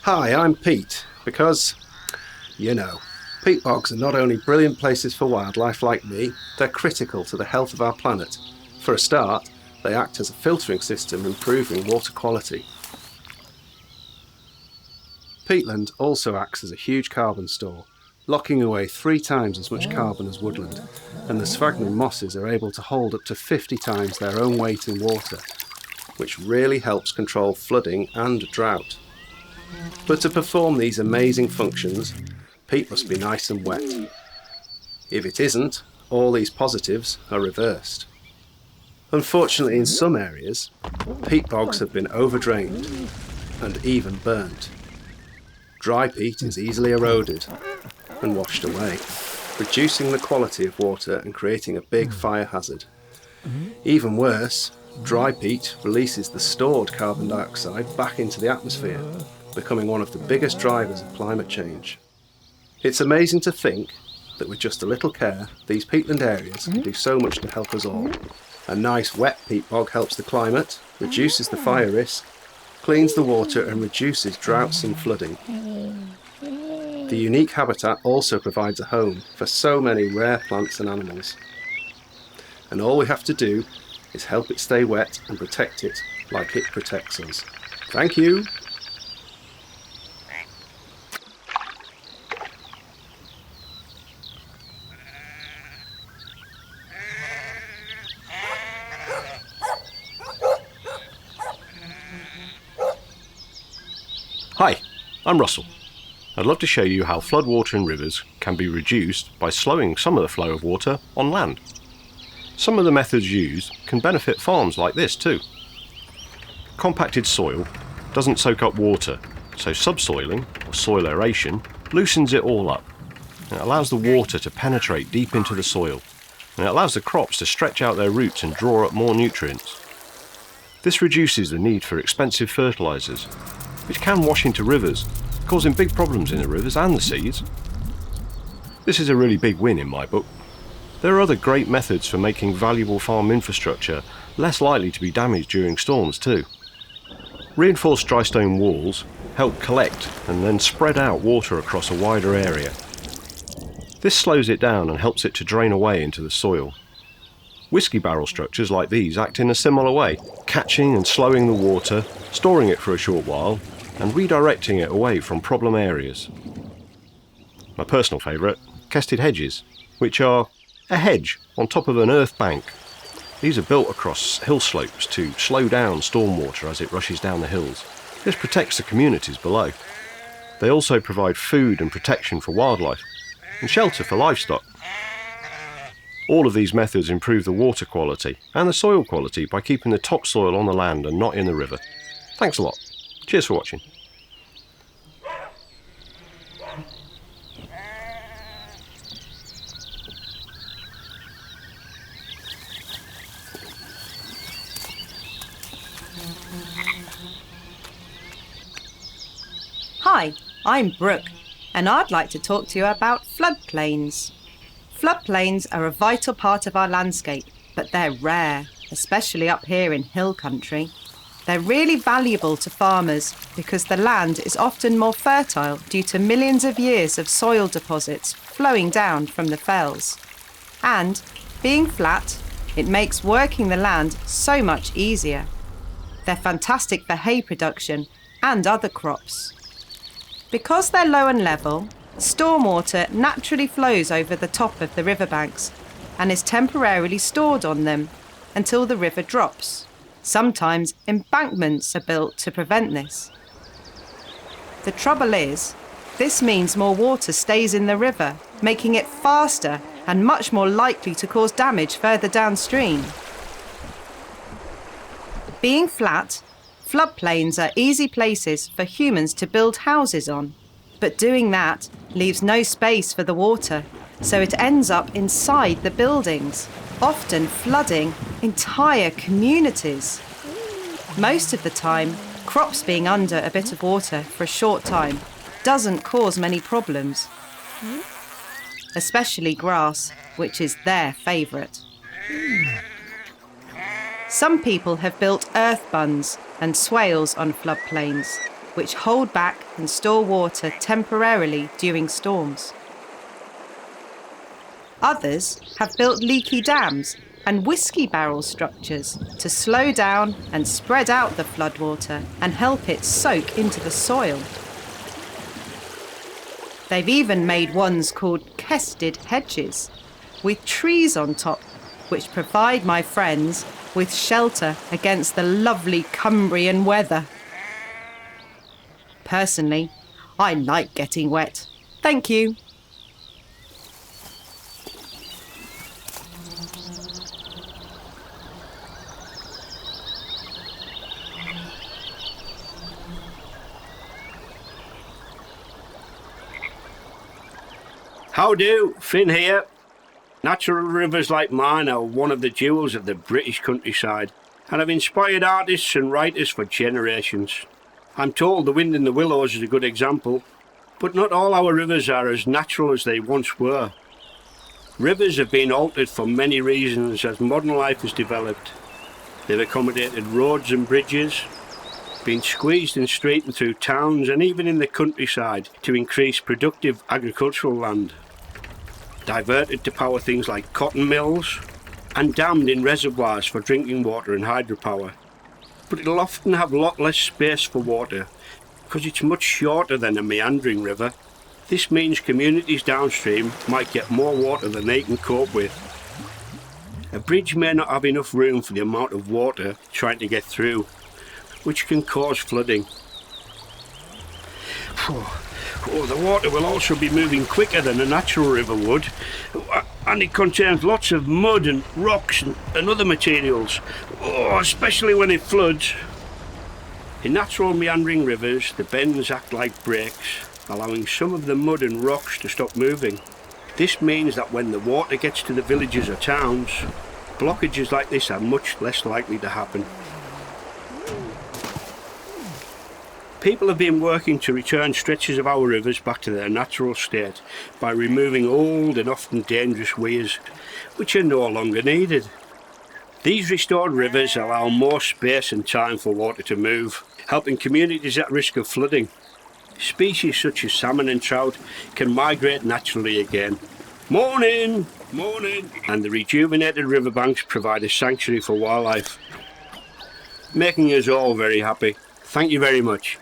Hi, I'm Pete, because, peat bogs are not only brilliant places for wildlife like me, they're critical to the health of our planet. For a start, they act as a filtering system improving water quality. Peatland also acts as a huge carbon store, locking away 3 times as much carbon as woodland, and the sphagnum mosses are able to hold up to 50 times their own weight in water, which really helps control flooding and drought. But to perform these amazing functions, peat must be nice and wet. If it isn't, all these positives are reversed. Unfortunately, in some areas, peat bogs have been overdrained and even burnt. Dry peat is easily eroded and washed away, reducing the quality of water and creating a big fire hazard. Even worse, dry peat releases the stored carbon dioxide back into the atmosphere, becoming one of the biggest drivers of climate change. It's amazing to think that with just a little care, these peatland areas can do so much to help us all. A nice wet peat bog helps the climate, reduces the fire risk, cleans the water and reduces droughts and flooding. The unique habitat also provides a home for so many rare plants and animals. And all we have to do is help it stay wet and protect it like it protects us. Thank you. Hi, I'm Russell. I'd love to show you how floodwater in rivers can be reduced by slowing some of the flow of water on land. Some of the methods used can benefit farms like this too. Compacted soil doesn't soak up water, so subsoiling, or soil aeration, loosens it all up. And it allows the water to penetrate deep into the soil, and it allows the crops to stretch out their roots and draw up more nutrients. This reduces the need for expensive fertilisers, which can wash into rivers, causing big problems in the rivers and the seas. This is a really big win in my book. There are other great methods for making valuable farm infrastructure less likely to be damaged during storms too. Reinforced dry stone walls help collect and then spread out water across a wider area. This slows it down and helps it to drain away into the soil. Whiskey barrel structures like these act in a similar way, catching and slowing the water, storing it for a short while, and redirecting it away from problem areas. My personal favourite, kested hedges, which are a hedge on top of an earth bank. These are built across hill slopes to slow down stormwater as it rushes down the hills. This protects the communities below. They also provide food and protection for wildlife and shelter for livestock. All of these methods improve the water quality and the soil quality by keeping the topsoil on the land and not in the river. Thanks a lot. Cheers for watching. Hi, I'm Brooke, and I'd like to talk to you about floodplains. Floodplains are a vital part of our landscape, but they're rare, especially up here in hill country. They're really valuable to farmers because the land is often more fertile due to millions of years of soil deposits flowing down from the fells. And, being flat, it makes working the land so much easier. They're fantastic for hay production and other crops. Because they're low and level, stormwater naturally flows over the top of the riverbanks and is temporarily stored on them until the river drops. Sometimes embankments are built to prevent this. The trouble is, this means more water stays in the river, making it faster and much more likely to cause damage further downstream. Being flat, floodplains are easy places for humans to build houses on, but doing that leaves no space for the water, so it ends up inside the buildings, often flooding entire communities. Most of the time, crops being under a bit of water for a short time doesn't cause many problems, especially grass, which is their favourite. Some people have built earth bunds and swales on floodplains. which hold back and store water temporarily during storms. Others have built leaky dams and whiskey barrel structures to slow down and spread out the floodwater and help it soak into the soil. They've even made ones called kested hedges, with trees on top, which provide my friends with shelter against the lovely Cumbrian weather. Personally, I like getting wet. Thank you. How do? Finn here. Natural rivers like mine are one of the jewels of the British countryside and have inspired artists and writers for generations. I'm told the Wind in the Willows is a good example, but not all our rivers are as natural as they once were. Rivers have been altered for many reasons as modern life has developed. They've accommodated roads and bridges, been squeezed and straightened through towns and even in the countryside to increase productive agricultural land, diverted to power things like cotton mills, and dammed in reservoirs for drinking water and hydropower. But it'll often have a lot less space for water because it's much shorter than a meandering river. This means communities downstream might get more water than they can cope with. A bridge may not have enough room for the amount of water trying to get through, which can cause flooding. The water will also be moving quicker than a natural river would, and it contains lots of mud and rocks and other materials, especially when it floods. In natural meandering rivers, the bends act like brakes, allowing some of the mud and rocks to stop moving. This means that when the water gets to the villages or towns, blockages like this are much less likely to happen. People have been working to return stretches of our rivers back to their natural state by removing old and often dangerous weirs, which are no longer needed. These restored rivers allow more space and time for water to move, helping communities at risk of flooding. Species such as salmon and trout can migrate naturally again. Morning! Morning! And the rejuvenated riverbanks provide a sanctuary for wildlife, making us all very happy. Thank you very much.